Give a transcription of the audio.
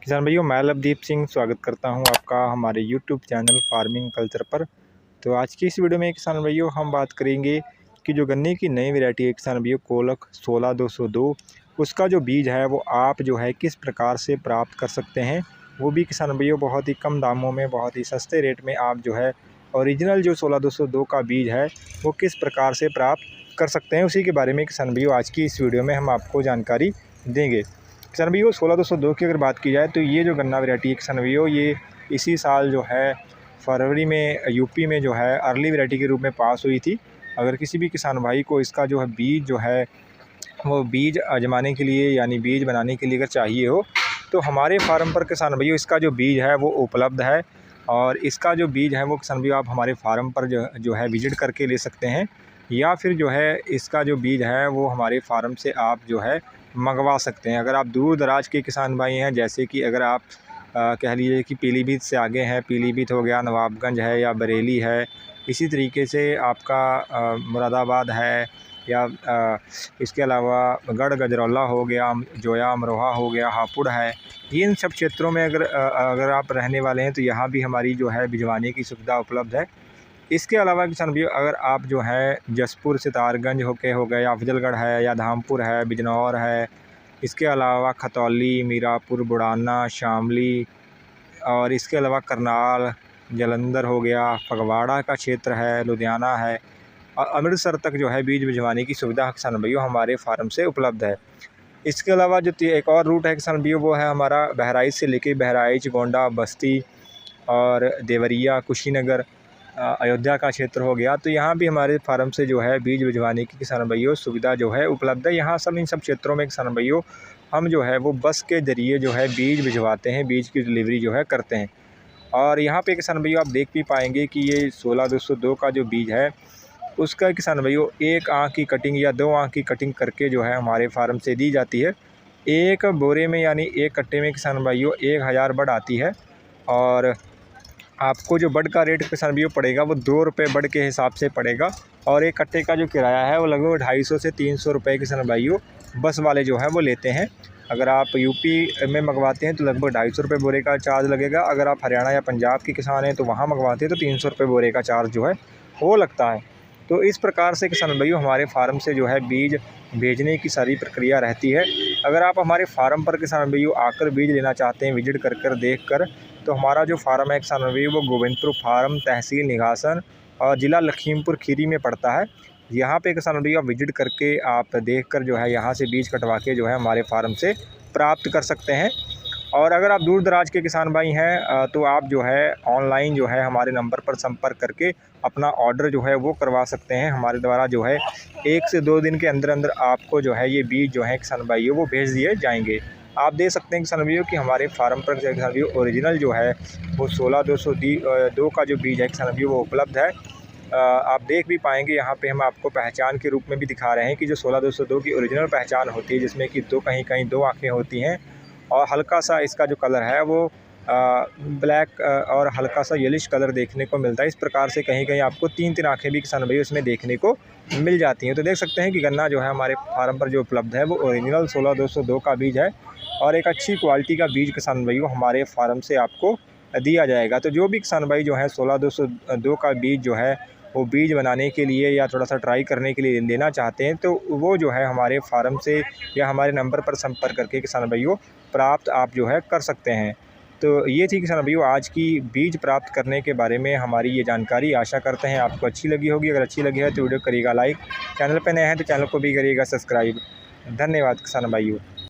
किसान भाइयों, मैं लवदीप सिंह स्वागत करता हूं आपका हमारे यूट्यूब चैनल फार्मिंग कल्चर पर। तो आज की इस वीडियो में किसान भाइयों हम बात करेंगे कि जो गन्ने की नई वैरायटी है किसान भाइयों कोलक 16202, उसका जो बीज है वो आप जो है किस प्रकार से प्राप्त कर सकते हैं। वो भी किसान भाइयों बहुत ही कम दामों में, बहुत ही सस्ते रेट में आप जो है ओरिजिनल जो 16202 का बीज है वो किस प्रकार से प्राप्त कर सकते हैं, उसी के बारे में किसान भाइयों आज की इस वीडियो में हम आपको जानकारी देंगे। किसान भाइयों 16202 की अगर बात की जाए तो ये जो गन्ना वैरायटी है किसान भाइयों, ये इसी साल जो है फरवरी में यूपी में जो है अर्ली वैरायटी के रूप में पास हुई थी। अगर किसी भी किसान भाई को इसका जो है बीज जो है वो बीज आजमाने के लिए यानी बीज बनाने के लिए अगर चाहिए हो तो हमारे फार्म पर किसान भाइयों इसका जो बीज है वो उपलब्ध है। और इसका जो बीज है वो किसान भाइयों आप हमारे फार्म पर जो है विजिट करके ले सकते हैं, या फिर जो है इसका जो बीज है वो हमारे फार्म से आप जो है मंगवा सकते हैं। अगर आप दूर दराज के किसान भाई हैं, जैसे कि अगर आप कह लीजिए कि पीलीभीत से आगे हैं, पीलीभीत हो गया, नवाबगंज है या बरेली है, इसी तरीके से आपका मुरादाबाद है, या इसके अलावा गढ़ गजरौला हो गया, जोया अमरोहा हो गया, हापुड़ है, ये इन सब क्षेत्रों में अगर आप रहने वाले हैं तो यहाँ भी हमारी जो है भिजवाने की सुविधा उपलब्ध है। इसके अलावा किसान भाइयों अगर आप जो है जसपुर सितारगंज हो गए, अफजलगढ़ है या धामपुर है, बिजनौर है, इसके अलावा खतौली, मीरापुर, बुढ़ाना, शामली, और इसके अलावा करनाल, जालंधर हो गया, फगवाड़ा का क्षेत्र है, लुधियाना है, और अमृतसर तक जो है बीज भिजवाने की सुविधा किसान भाइयों हमारे फार्म से उपलब्ध है। इसके अलावा जो एक और रूट है किसान भाइयों वो है हमारा बहराइच से लेके बहराइच, गोंडा, बस्ती और देवरिया, कुशीनगर, अयोध्या का क्षेत्र हो गया। तो यहाँ भी हमारे फार्म से जो है बीज भिजवाने की किसान भाइयों सुविधा जो है उपलब्ध है। यहाँ इन सब क्षेत्रों में किसान भाइयों हम जो है वो बस के ज़रिए जो है बीज भिजवाते हैं, बीज की डिलीवरी जो है करते हैं। और यहाँ पे किसान भाइयों आप देख भी पाएंगे कि ये 16202 का जो बीज है उसका किसान भाइयों 1 आँख की कटिंग या 2 आँख की कटिंग करके जो है हमारे फार्म से दी जाती है। एक बोरे में यानी एक कट्टे में किसान भाइयों 1000 बड आती है। और आपको जो बड का रेट किसान भाइयों पड़ेगा वो 2 रुपये बड के हिसाब से पड़ेगा। और एक कट्टे का जो किराया है वो लगभग 250 से 300 रुपये किसान भाइयों बस वाले जो है वो लेते हैं। अगर आप यूपी में मंगवाते हैं तो लगभग 250 रुपये बोरे का चार्ज लगेगा। अगर आप हरियाणा या पंजाब के किसान हैं तो वहाँ मंगवाते हैं तो 300 रुपये बोरे का चार्ज जो है वो लगता है। तो इस प्रकार से किसान भाइयों हमारे फार्म से जो है बीज भेजने की सारी प्रक्रिया रहती है। अगर आप हमारे फार्म पर किसान भाइयों आकर बीज लेना चाहते हैं, विजिट कर देख कर, तो हमारा जो फार्म है किसान भाइयों वो गोविंदपुर फार्म, तहसील निघासन और ज़िला लखीमपुर खीरी में पड़ता है। यहाँ पे किसान भाइयों आप विजिट करके आप देख कर जो है यहाँ से बीज कटवा के जो है हमारे फार्म से प्राप्त कर सकते हैं। और अगर आप दूर दराज के किसान भाई हैं तो आप जो है ऑनलाइन जो है हमारे नंबर पर संपर्क करके अपना ऑर्डर जो है वो करवा सकते हैं। हमारे द्वारा जो है 1 से 2 दिन के अंदर अंदर आपको जो है ये बीज जो है किसान भाइयों वो भेज दिए जाएंगे। आप देख सकते हैं किसान भाइयों कि हमारे फार्म पर किसान भाइयों ओरिजिनल जो है वो 16202 का जो बीज है किसान भाइयों वो उपलब्ध है। आप देख भी पाएंगे यहाँ पे हम आपको पहचान के रूप में भी दिखा रहे हैं कि जो 16202 की ओरिजिनल पहचान होती है, जिसमें कि कहीं कहीं 2 आँखें होती हैं और हल्का सा इसका जो कलर है वो ब्लैक और हल्का सा येलिश कलर देखने को मिलता है। इस प्रकार से कहीं कहीं आपको 3-3 आँखें भी किसान भाई उसमें देखने को मिल जाती हैं। तो देख सकते हैं कि गन्ना जो है हमारे फार्म पर जो उपलब्ध है वो ओरिजिनल 16202 का बीज है और एक अच्छी क्वालिटी का बीज किसान भाइयों हमारे फार्म से आपको दिया जाएगा। तो जो भी किसान भाई जो है 16202 का बीज जो है वो बीज बनाने के लिए या थोड़ा सा ट्राई करने के लिए लेना चाहते हैं तो वो जो है हमारे फार्म से या हमारे नंबर पर संपर्क करके किसान भाइयों प्राप्त आप जो है कर सकते हैं। तो ये थी किसान भाइयों आज की बीज प्राप्त करने के बारे में हमारी ये जानकारी। आशा करते हैं आपको अच्छी लगी होगी। अगर अच्छी लगी है तो वीडियो करिएगा लाइक, चैनल पर नए हैं तो चैनल को भी करिएगा सब्सक्राइब। धन्यवाद किसान भाइयों।